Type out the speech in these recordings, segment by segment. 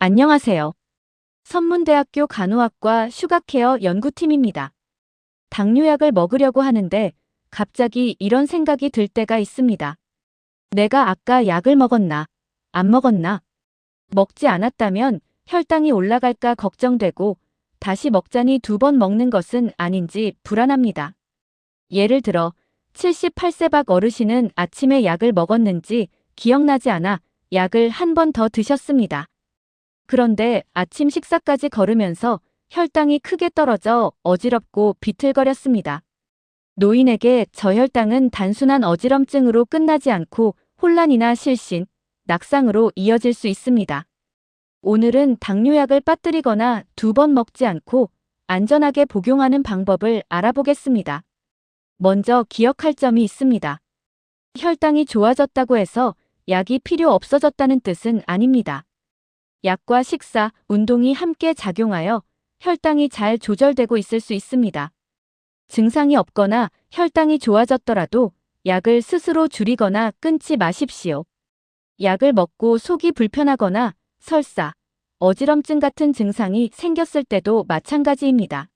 안녕하세요. 선문대학교 간호학과 슈가케어 연구팀입니다. 당뇨약을 먹으려고 하는데 갑자기 이런 생각이 들 때가 있습니다. 내가 아까 약을 먹었나? 안 먹었나? 먹지 않았다면 혈당이 올라갈까 걱정되고 다시 먹자니 2번 먹는 것은 아닌지 불안합니다. 예를 들어 78세 박 어르신은 아침에 약을 먹었는지 기억나지 않아 약을 한 번 더 드셨습니다. 그런데 아침 식사까지 걸으면서 혈당이 크게 떨어져 어지럽고 비틀거렸습니다. 노인에게 저혈당은 단순한 어지럼증으로 끝나지 않고 혼란이나 실신, 낙상으로 이어질 수 있습니다. 오늘은 당뇨약을 빠뜨리거나 2번 먹지 않고 안전하게 복용하는 방법을 알아보겠습니다. 먼저 기억할 점이 있습니다. 혈당이 좋아졌다고 해서 약이 필요 없어졌다는 뜻은 아닙니다. 약과 식사, 운동이 함께 작용하여 혈당이 잘 조절되고 있을 수 있습니다. 증상이 없거나 혈당이 좋아졌더라도 약을 스스로 줄이거나 끊지 마십시오. 약을 먹고 속이 불편하거나 설사, 어지럼증 같은 증상이 생겼을 때도 마찬가지입니다.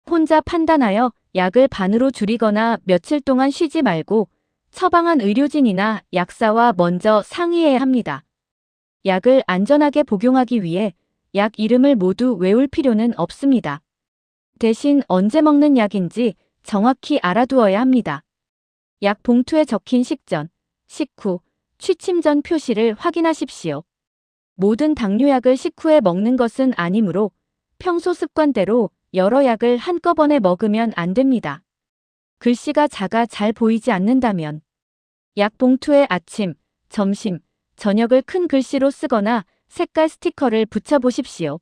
혼자 판단하여 약을 반으로 줄이거나 며칠 동안 쉬지 말고 처방한 의료진이나 약사와 먼저 상의해야 합니다. 약을 안전하게 복용하기 위해 약 이름을 모두 외울 필요는 없습니다. 대신 언제 먹는 약인지 정확히 알아두어야 합니다. 약 봉투에 적힌 식전, 식후, 취침 전 표시를 확인하십시오. 모든 당뇨약을 식후에 먹는 것은 아니므로 평소 습관대로 여러 약을 한꺼번에 먹으면 안 됩니다. 글씨가 작아 잘 보이지 않는다면 약 봉투에 아침, 점심, 저녁을 큰 글씨로 쓰거나 색깔 스티커를 붙여보십시오.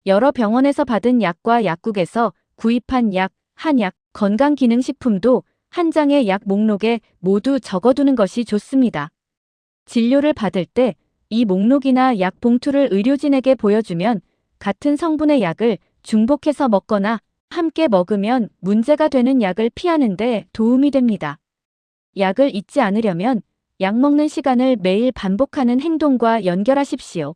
여러 병원에서 받은 약과 약국에서 구입한 약, 한약, 건강기능식품도 한 장의 약 목록에 모두 적어두는 것이 좋습니다. 진료를 받을 때 이 목록이나 약 봉투를 의료진에게 보여주면 같은 성분의 약을 중복해서 먹거나 함께 먹으면 문제가 되는 약을 피하는 데 도움이 됩니다. 약을 잊지 않으려면 약 먹는 시간을 매일 반복하는 행동과 연결하십시오.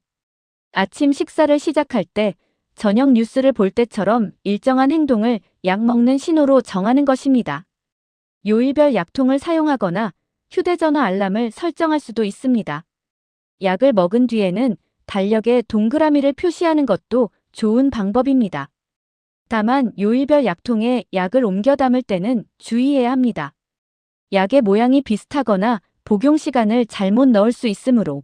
아침 식사를 시작할 때, 저녁 뉴스를 볼 때처럼 일정한 행동을 약 먹는 신호로 정하는 것입니다. 요일별 약통을 사용하거나 휴대전화 알람을 설정할 수도 있습니다. 약을 먹은 뒤에는 달력에 동그라미를 표시하는 것도 좋은 방법입니다. 다만 요일별 약통에 약을 옮겨 담을 때는 주의해야 합니다. 약의 모양이 비슷하거나 복용 시간을 잘못 넣을 수 있으므로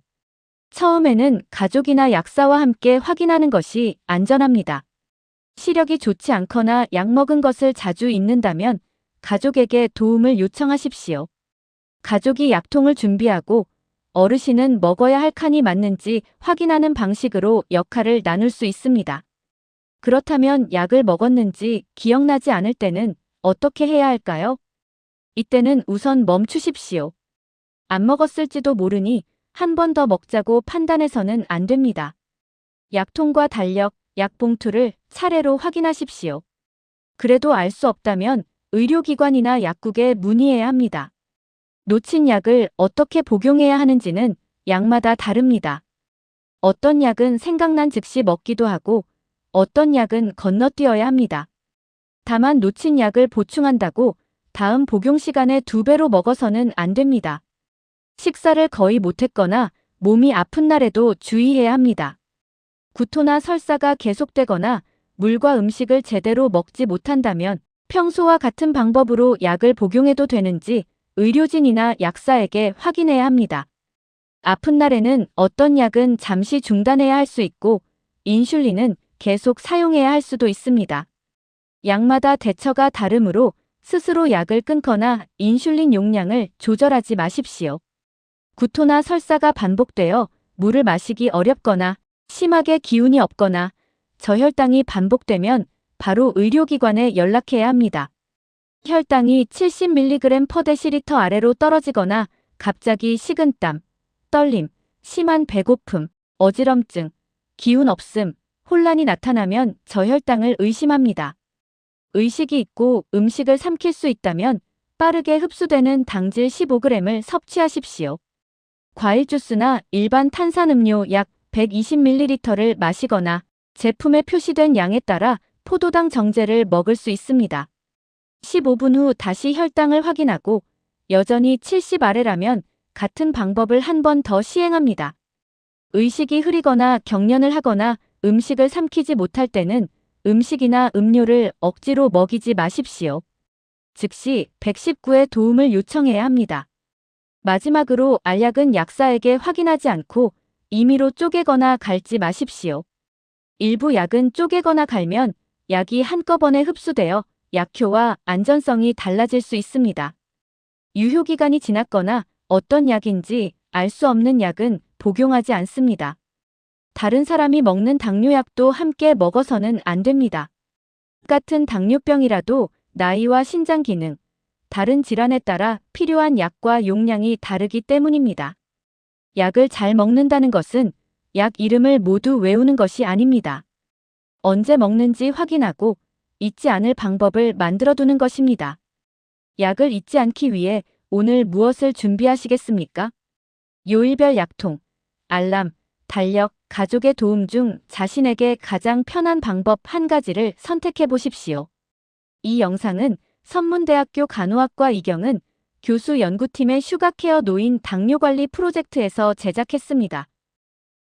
처음에는 가족이나 약사와 함께 확인하는 것이 안전합니다. 시력이 좋지 않거나 약 먹은 것을 자주 잊는다면 가족에게 도움을 요청하십시오. 가족이 약통을 준비하고 어르신은 먹어야 할 칸이 맞는지 확인하는 방식으로 역할을 나눌 수 있습니다. 그렇다면 약을 먹었는지 기억나지 않을 때는 어떻게 해야 할까요? 이때는 우선 멈추십시오. 안 먹었을지도 모르니 한 번 더 먹자고 판단해서는 안 됩니다. 약통과 달력, 약봉투를 차례로 확인하십시오. 그래도 알 수 없다면 의료기관이나 약국에 문의해야 합니다. 놓친 약을 어떻게 복용해야 하는지는 약마다 다릅니다. 어떤 약은 생각난 즉시 먹기도 하고 어떤 약은 건너뛰어야 합니다. 다만 놓친 약을 보충한다고 다음 복용 시간의 2배로 먹어서는 안 됩니다. 식사를 거의 못했거나 몸이 아픈 날에도 주의해야 합니다. 구토나 설사가 계속되거나 물과 음식을 제대로 먹지 못한다면 평소와 같은 방법으로 약을 복용해도 되는지 의료진이나 약사에게 확인해야 합니다. 아픈 날에는 어떤 약은 잠시 중단해야 할 수 있고 인슐린은 계속 사용해야 할 수도 있습니다. 약마다 대처가 다르므로 스스로 약을 끊거나 인슐린 용량을 조절하지 마십시오. 구토나 설사가 반복되어 물을 마시기 어렵거나 심하게 기운이 없거나 저혈당이 반복되면 바로 의료기관에 연락해야 합니다. 혈당이 70mg/dL 아래로 떨어지거나 갑자기 식은땀, 떨림, 심한 배고픔, 어지럼증, 기운 없음, 혼란이 나타나면 저혈당을 의심합니다. 의식이 있고 음식을 삼킬 수 있다면 빠르게 흡수되는 당질 15g을 섭취하십시오. 과일 주스나 일반 탄산음료 약 120ml를 마시거나 제품에 표시된 양에 따라 포도당 정제를 먹을 수 있습니다. 15분 후 다시 혈당을 확인하고 여전히 70아래라면 같은 방법을 한 번 더 시행합니다. 의식이 흐리거나 경련을 하거나 음식을 삼키지 못할 때는 음식이나 음료를 억지로 먹이지 마십시오. 즉시 119에 도움을 요청해야 합니다. 마지막으로 알약은 약사에게 확인하지 않고 임의로 쪼개거나 갈지 마십시오. 일부 약은 쪼개거나 갈면 약이 한꺼번에 흡수되어 약효와 안전성이 달라질 수 있습니다. 유효기간이 지났거나 어떤 약인지 알 수 없는 약은 복용하지 않습니다. 다른 사람이 먹는 당뇨약도 함께 먹어서는 안 됩니다. 같은 당뇨병이라도 나이와 신장 기능, 다른 질환에 따라 필요한 약과 용량이 다르기 때문입니다. 약을 잘 먹는다는 것은 약 이름을 모두 외우는 것이 아닙니다. 언제 먹는지 확인하고 잊지 않을 방법을 만들어두는 것입니다. 약을 잊지 않기 위해 오늘 무엇을 준비하시겠습니까? 요일별 약통, 알람, 달력, 가족의 도움 중 자신에게 가장 편한 방법 한 가지를 선택해 보십시오. 이 영상은 선문대학교 간호학과 이경은 교수 연구팀의 슈가케어 노인 당뇨관리 프로젝트에서 제작했습니다.